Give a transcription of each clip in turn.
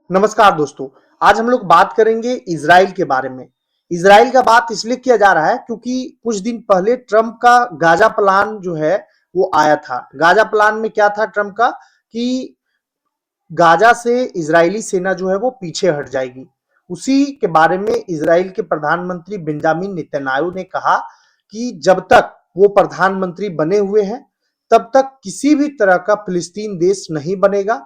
नमस्कार दोस्तों। आज हम लोग बात करेंगे इजराइल के बारे में। इजराइल का बात इसलिए किया जा रहा है क्योंकि कुछ दिन पहले ट्रंप का गाजा प्लान जो है वो आया था। गाजा प्लान में क्या था ट्रंप का कि गाजा से इजरायली सेना जो है वो पीछे हट जाएगी। उसी के बारे में इजराइल के प्रधानमंत्री बेंजामिन नेतन्याहू ने कहा कि जब तक वो प्रधानमंत्री बने हुए हैं तब तक किसी भी तरह का फिलिस्तीन देश नहीं बनेगा।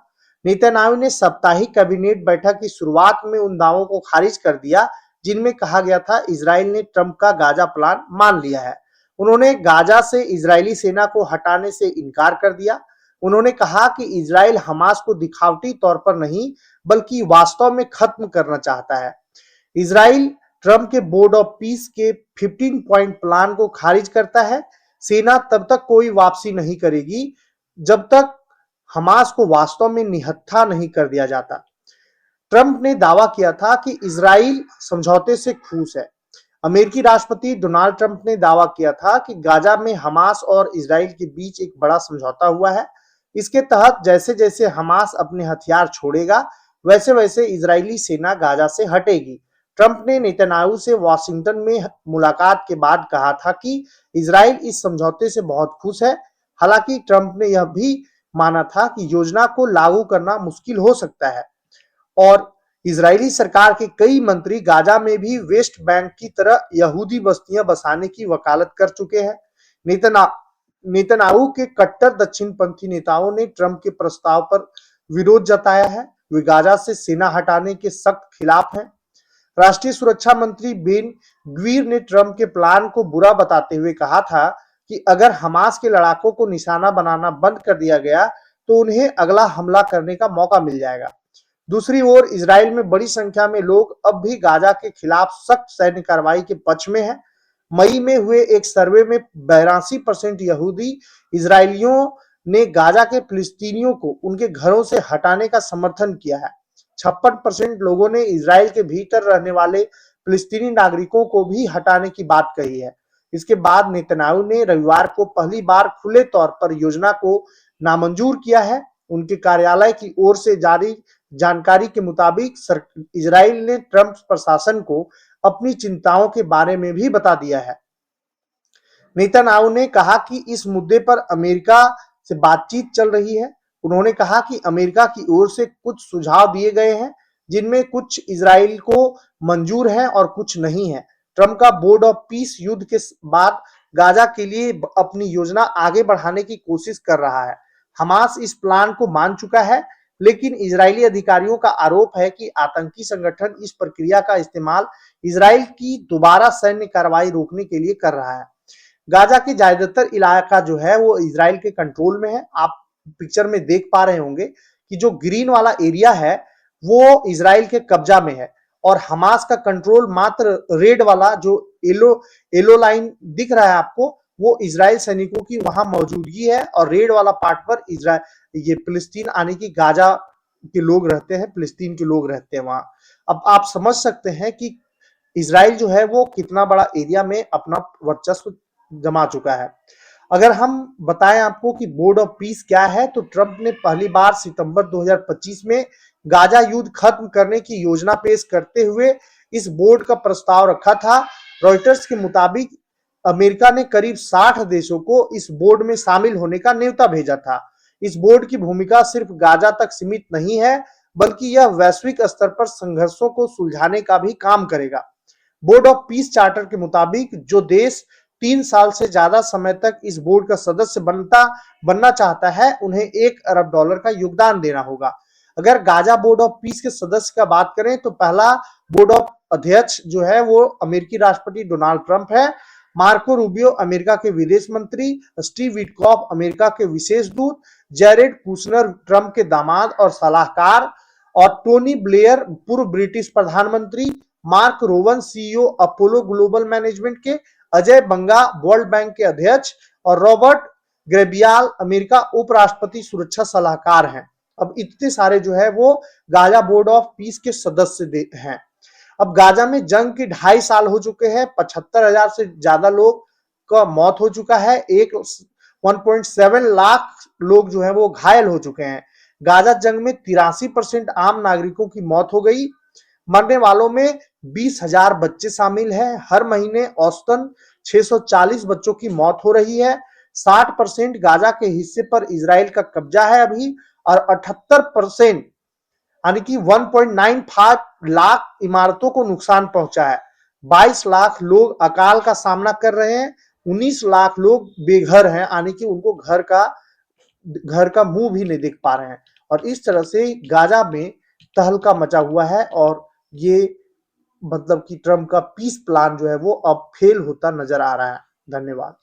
नेतन्याहू ने साप्ताहिक कैबिनेट बैठक की शुरुआत में उन दावों को खारिज कर दिया जिनमें कहा गया था इजराइल ने ट्रंप का गाजा प्लान मान लिया है। उन्होंने गाजा से इजरायली सेना को हटाने से इनकार कर दिया। उन्होंने कहा कि इजराइल हमास को दिखावटी तौर पर नहीं बल्कि वास्तव में खत्म करना चाहता है। इजराइल ट्रंप के बोर्ड ऑफ पीस के 15 पॉइंट प्लान को खारिज करता है। सेना तब तक कोई वापसी नहीं करेगी जब तक हमास को वास्तव में निहत्था नहीं कर दिया जाता। ट्रंप ने दावा किया था कि इजराइल समझौते से खुश है। अमेरिकी राष्ट्रपति डोनाल्ड ट्रंप ने दावा किया था कि गाजा में हमास और इजराइल के बीच एक बड़ा समझौता हुआ है। इसके तहत जैसे जैसे हमास अपने हथियार छोड़ेगा वैसे वैसे इजरायली सेना गाजा से हटेगी। ट्रंप ने नेतन्याहू से वाशिंगटन में मुलाकात के बाद कहा था कि इजराइल इस समझौते से बहुत खुश है। हालांकि ट्रंप ने यह भी माना था कि योजना को लागू करना मुश्किल हो सकता है और इजरायली सरकार के कई मंत्री गाजा में भी वेस्ट बैंक की तरह यहूदी बस्तियां बसाने की वकालत कर चुके हैं। नेतन्याहू के कट्टर दक्षिणपंथी नेताओं ने ट्रंप के प्रस्ताव पर विरोध जताया है। वे गाजा से सेना हटाने के सख्त खिलाफ हैं। राष्ट्रीय सुरक्षा मंत्री बेन ग्वीर ने ट्रंप के प्लान को बुरा बताते हुए कहा था कि अगर हमास के लड़ाकों को निशाना बनाना बंद कर दिया गया तो उन्हें अगला हमला करने का मौका मिल जाएगा। दूसरी ओर इजराइल में बड़ी संख्या में लोग अब भी गाजा के खिलाफ सख्त सैन्य कार्रवाई के पक्ष में हैं। मई में हुए एक सर्वे में 82% यहूदी इजरायलियों ने गाजा के फिलिस्तीनियों को उनके घरों से हटाने का समर्थन किया है। 56% लोगों ने इजराइल के भीतर रहने वाले फिलिस्तीनी नागरिकों को भी हटाने की बात कही है। इसके बाद नेतन्याहू ने रविवार को पहली बार खुले तौर पर योजना को नामंजूर किया है। उनके कार्यालय की ओर से जारी जानकारी के मुताबिक इजराइल ने ट्रंप प्रशासन को अपनी चिंताओं के बारे में भी बता दिया है। नेतन्याहू ने कहा कि इस मुद्दे पर अमेरिका से बातचीत चल रही है। उन्होंने कहा कि अमेरिका की ओर से कुछ सुझाव दिए गए हैं जिनमें कुछ इजराइल को मंजूर हैं और कुछ नहीं है। ट्रंप का बोर्ड ऑफ पीस युद्ध के बाद गाजा के लिए अपनी योजना आगे बढ़ाने की कोशिश कर रहा है। हमास इस प्लान को मान चुका है लेकिन इजरायली अधिकारियों का आरोप है कि आतंकी संगठन इस प्रक्रिया का इस्तेमाल इजराइल की दोबारा सैन्य कार्रवाई रोकने के लिए कर रहा है। गाजा के ज्यादातर इलाका जो है वो इजराइल के कंट्रोल में है। आप पिक्चर में देख पा रहे होंगे कि जो ग्रीन वाला एरिया है वो इजराइल के कब्जा में है और हमास का कंट्रोल मात्र रेड वाला जो येलो लाइन दिख रहा है आपको वो इजराइल सैनिकों की वहां मौजूदगी है और रेड वाला पार्ट पर इजराइल ये फिलिस्तीन आने की गाजा के लोग रहते हैं, फिलिस्तीन के लोग रहते हैं वहां। अब आप समझ सकते हैं कि इजराइल जो है वो कितना बड़ा एरिया में अपना वर्चस्व जमा चुका है। अगर हम बताएं आपको कि बोर्ड ऑफ पीस क्या है तो ट्रंप ने पहली बार सितंबर 2025 में गाजा युद्ध खत्म करने की योजना पेश करते हुए इस बोर्ड का प्रस्ताव रखा था। रॉयटर्स के मुताबिक अमेरिका ने करीब 60 देशों को इस बोर्ड में शामिल होने का न्योता भेजा था। इस बोर्ड की भूमिका सिर्फ गाजा तक सीमित नहीं है बल्कि यह वैश्विक स्तर पर संघर्षों को सुलझाने का भी काम करेगा। बोर्ड ऑफ पीस चार्टर के मुताबिक जो देश 3 साल से ज्यादा समय तक इस बोर्ड का सदस्य बनना चाहता है उन्हें $1 अरब का योगदान देना होगा। अगर गाजा बोर्ड ऑफ पीस के सदस्य का बात करें तो पहला बोर्ड ऑफ अध्यक्ष जो है वो अमेरिकी राष्ट्रपति डोनाल्ड ट्रंप है। मार्को रूबियो अमेरिका के विदेश मंत्री, स्टीव विटकॉफ अमेरिका के विशेष दूत, जेरेड कुशनर ट्रंप के दामाद और सलाहकार और टोनी ब्लेयर पूर्व ब्रिटिश प्रधानमंत्री, mark Rowan CEO Apollo global management के, अजय बंगा वर्ल्ड बैंक के अध्यक्ष और रॉबर्ट ग्रेबियाल अमेरिका उपराष्ट्रपति सुरक्षा सलाहकार हैं। अब इतने सारे जो है वो गाजा बोर्ड ऑफ पीस के सदस्य हैं। अब गाजा में जंग के 2.5 साल हो चुके हैं। 75,000 से ज्यादा लोग का मौत हो चुका है। 1.7 लाख लोग जो है वो घायल हो चुके हैं। गाजा जंग में 83% आम नागरिकों की मौत हो गई। मरने वालों में 20,000 बच्चे शामिल हैं। हर महीने औसतन 640 बच्चों की मौत हो रही है। 60% गाजा के हिस्से पर इजराइल का कब्जा है अभी, और 78% यानी कि 1.95 लाख इमारतों को नुकसान पहुंचा है। 22 लाख लोग अकाल का सामना कर रहे हैं। 19 लाख लोग बेघर हैं, यानी कि उनको घर का मुंह भी नहीं देख पा रहे हैं। और इस तरह से गाजा में तहलका मचा हुआ है, और ये मतलब कि ट्रम्प का पीस प्लान जो है वो अब फेल होता नजर आ रहा है। धन्यवाद।